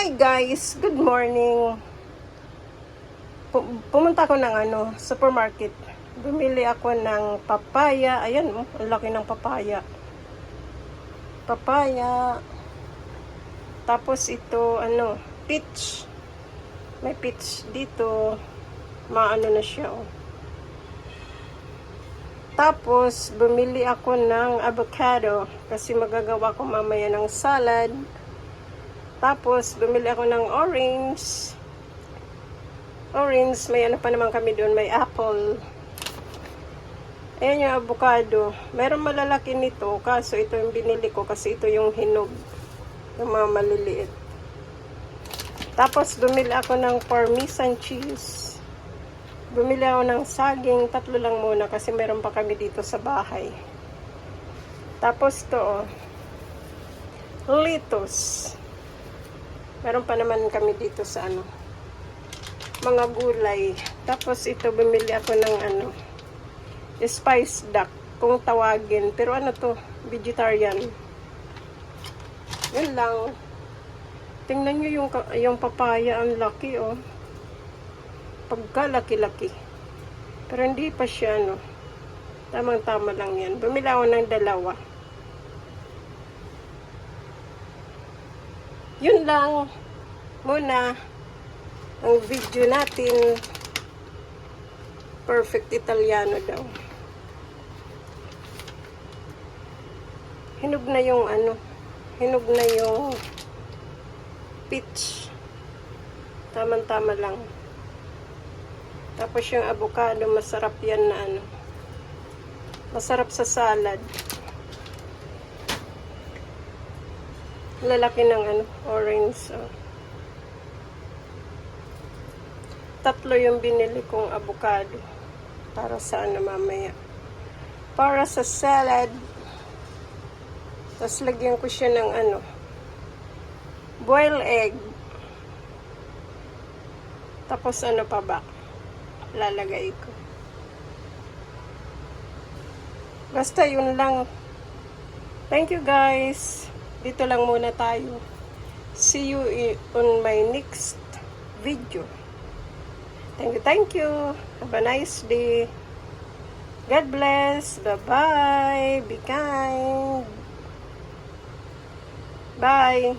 Hi guys, good morning. Pumunta ako ng supermarket. Bumili ako ng papaya. Ayan, ang laki ng papaya. Papaya. Tapos ito, peach. May peach dito. Maano na siya, oh. Tapos, bumili ako ng avocado kasi magagawa ko mamaya ng salad. Tapos, bumili ako ng orange. May ano pa naman kami doon, may apple. Ayan yung avocado. Meron malalaki nito, kaso ito yung binili ko kasi ito yung hinog. Yung mga maliliit. Tapos, bumili ako ng parmesan cheese. Bumili ako ng saging, 3 lang muna kasi meron pa kami dito sa bahay. Tapos to, lettuce. Meron pa naman kami dito sa mga gulay. Tapos ito, bumili ako ng spice duck, kung tawagin. Pero to, vegetarian. Yun lang. Tingnan nyo yung papaya, ang laki, oh. Pagkalaki-laki. Pero hindi pa siya, tamang-tama lang yan. Bumili ako ng 2. Yun lang muna ang video natin. Perfect Italiano daw. Hinog na yung hinog na yung peach. Tamang-tama lang. Tapos yung avocado, masarap yan na masarap sa salad. Lalaki ng orange. 3 yung binili kong avocado para sa mamaya. Para sa salad. Tapos lagyan ko siya ng boiled egg. Tapos pa ba? Lalagay ko. Basta yun lang. Thank you guys. Dito lang muna tayo. See you on my next video. Thank you. Have a nice day. God bless. Bye-bye. Be kind. Bye.